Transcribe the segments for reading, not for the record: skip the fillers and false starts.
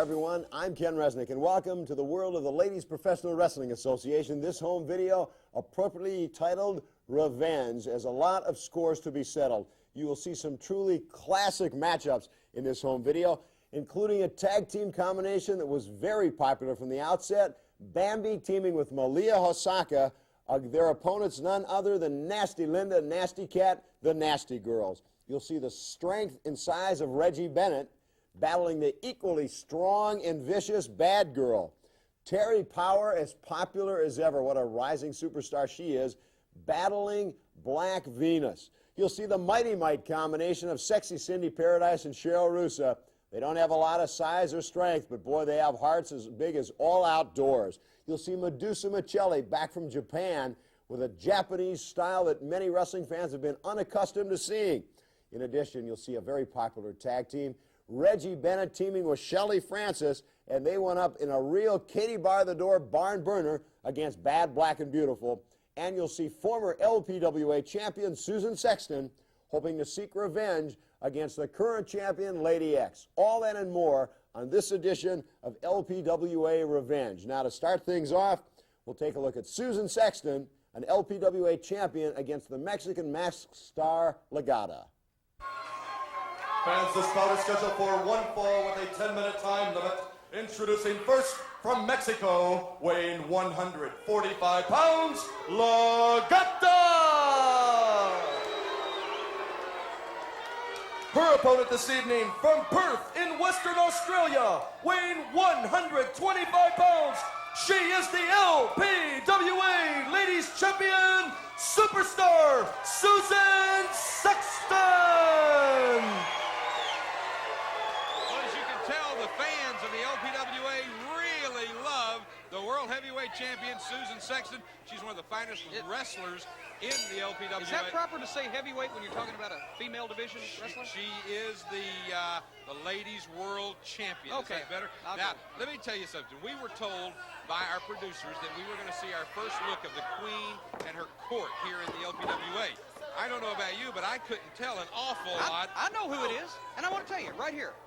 everyone. I'm Ken Resnick, and welcome to the world of the Ladies Professional Wrestling Association. This home video, appropriately titled Revenge, has a lot of scores to be settled. You will see some truly classic matchups in this home video, including a tag team combination that was very popular from the outset. Bambi teaming with Malia Hosaka. Their opponents none other than Nasty Linda, Nasty Cat, the Nasty Girls. You'll see the strength and size of Reggie Bennett battling the equally strong and vicious Bad Girl. Terri Power, as popular as ever, what a rising superstar she is, battling Black Venus. You'll see the Mighty Might combination of sexy Sindy Paradise and Cheryl Rusa. They don't have a lot of size or strength, but boy, they have hearts as big as all outdoors. You'll see Madusa Miceli back from Japan with a Japanese style that many wrestling fans have been unaccustomed to seeing. In addition, you'll see a very popular tag team, Reggie Bennett teaming with Shelly Francis, and they went up in a real Katie Bar the Door barn burner against Bad, Black, and Beautiful. And you'll see former LPWA champion Susan Sexton hoping to seek revenge against the current champion Lady X. All that and more on this edition of LPWA Revenge. Now, to start things off, we'll take a look at Susan Sexton, an LPWA champion, against the Mexican masked star Gata. Fans, this bout is scheduled for one fall with a 10-minute time limit. Introducing first from Mexico, weighing 145 pounds, Gata! Her opponent this evening from Perth in Western Australia, weighing 125 pounds, she is the LPWA Ladies Champion Superstar, Susan Sexton! The LPWA really love the World Heavyweight Champion, Susan Sexton. She's one of the finest wrestlers in the LPWA. Is that proper to say heavyweight when you're talking about a female division wrestler? She is the ladies' world champion. Okay. Is that better? Now, let me tell you something. We were told by our producers that we were going to see our first look of the Queen and her court here in the LPWA. I don't know about you, but I couldn't tell an awful lot. I know who it is, and I want to tell you right here.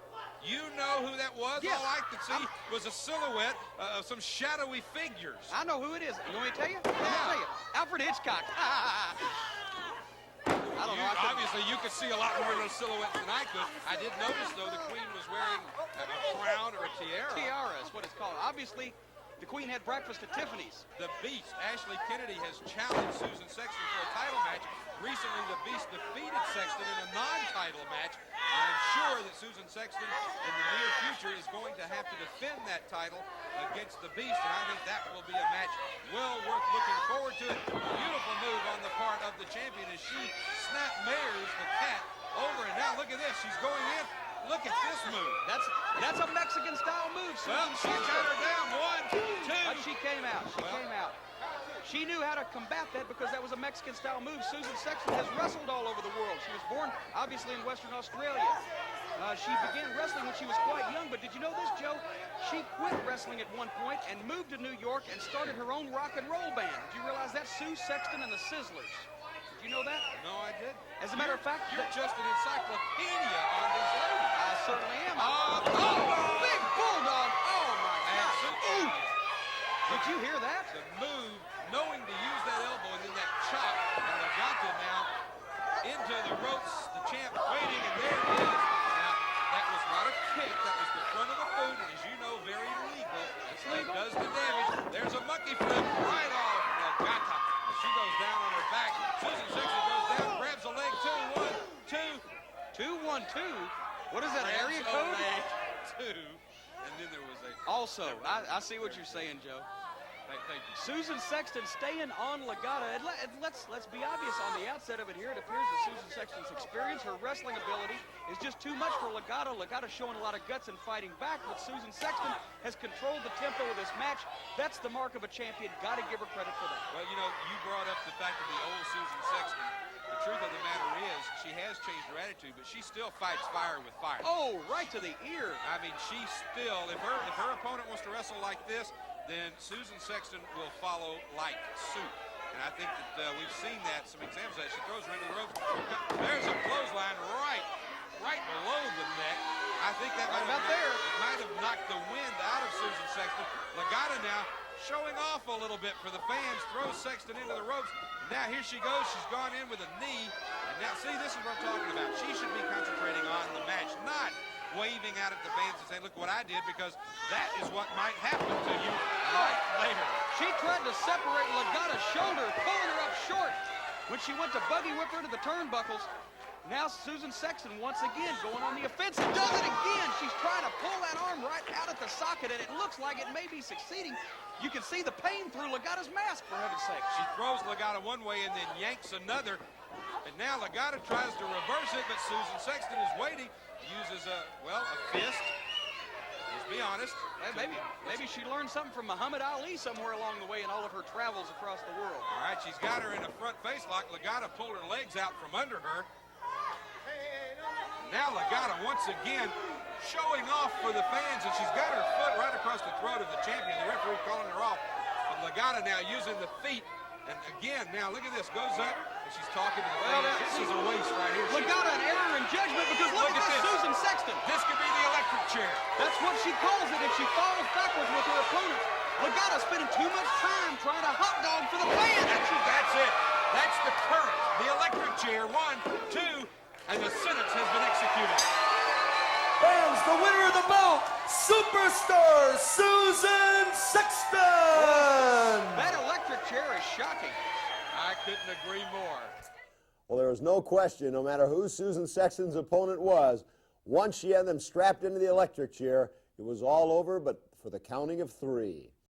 You know who that was? Yes. All I could see was a silhouette of some shadowy figures. I know who it is. You want me to tell you? Yeah. I'll tell you. Alfred Hitchcock. I don't know. Obviously, you could see a lot more of those silhouettes than I could. I did notice, though, the Queen was wearing a crown or a tiara. Tiara is what it's called. Obviously, the Queen had breakfast at Tiffany's. The Beast, Ashley Kennedy, has challenged Susan Sexton for a title match. Recently, the Beast defeated Sexton in a non-title match. I'm sure that Susan Sexton in the near future is going to have to defend that title against the Beast, and I think that will be a match well worth looking forward to. Beautiful move on the part of the champion as she snap-mares the cat over, and now look at this. She's going in. Look at this move. That's a Mexican-style move, Susan. Well, she got her down. 1, 2. But she came out. She came out. She knew how to combat that because that was a Mexican-style move. Susan Sexton has wrestled all over the world. She was born, obviously, in Western Australia. She began wrestling when she was quite young, but did you know this, Joe? She quit wrestling at one point and moved to New York and started her own rock and roll band. Did you realize that? Sue Sexton and the Sizzlers. Did you know that? No, I didn't. As a matter of fact, you're just an encyclopedia on these ladies. I certainly am. Big bulldog. Oh, my God. Ooh. Did you hear that? The move, knowing to use that elbow and then that chop, and the Gata now into the ropes. The champ waiting, and there it is. Now, that was not a kick. That was the front of the boot, and as you know, very legal. It does the damage. There's a monkey flip right off the Gata. She goes down on her back. Susan Sexton goes down, grabs a leg. 2, 1, 2. 2, 1, 2. What is that, area code? Leg 2. And then there was a... Also, I see what you're saying, Joe. Thank you. Susan Sexton staying on Gata. And let's be obvious on the outset of it here. It appears that Susan Sexton's experience, her wrestling ability, is just too much for Gata. Gata's showing a lot of guts and fighting back, but Susan Sexton has controlled the tempo of this match. That's the mark of a champion. Got to give her credit for that. Well, you know, you brought up the fact of the old Susan Sexton. The truth of the matter is, she has changed her attitude, but she still fights fire with fire. Oh, right to the ear. I mean, she still, if her opponent wants to wrestle like this, then Susan Sexton will follow like suit. And I think that we've seen that, some examples of that. She throws her into the ropes. There's a clothesline right below the neck. I think that might have knocked the wind out of Susan Sexton. Gata now showing off a little bit for the fans, throws Sexton into the ropes. Now here she goes. She's gone in with a knee. And now, see, this is what I'm talking about. She should be concentrating on the match, not waving out at the fans and saying, look what I did, because that is what might happen to you right later. She tried to separate Gata's shoulder, pulling her up short when she went to buggy whip her to the turnbuckles. Now Susan Sexton once again going on the offensive, does it again. She's trying to pull that arm right out at the socket, and it looks like it may be succeeding. You can see the pain through Gata's mask, for heaven's sake. She throws Gata one way and then yanks another. And now Gata tries to reverse it, but Susan Sexton is waiting. Uses a fist. Let's be honest. Maybe she learned something from Muhammad Ali somewhere along the way in all of her travels across the world. All right, she's got her in a front face lock. Gata pulled her legs out from under her. Now Gata once again showing off for the fans, and she's got her foot right across the throat of the champion. The referee calling her off. But Gata now using the feet. And again, now look at this, goes up, and she's talking to the fans. This is a waste right here. Gata an error in judgment, because look at this, Susan Sexton. This could be the electric chair. That's what she calls it if she falls backwards with her opponent. Gata spending too much time trying to hot dog for the fans. That's it. That's the current. The electric chair. 1, 2, and the sentence has been executed. Fans, the winner of the bout, Superstar Susan Sexton! That electric chair is shocking. I couldn't agree more. Well, there was no question, no matter who Susan Sexton's opponent was, once she had them strapped into the electric chair, it was all over but for the counting of 3.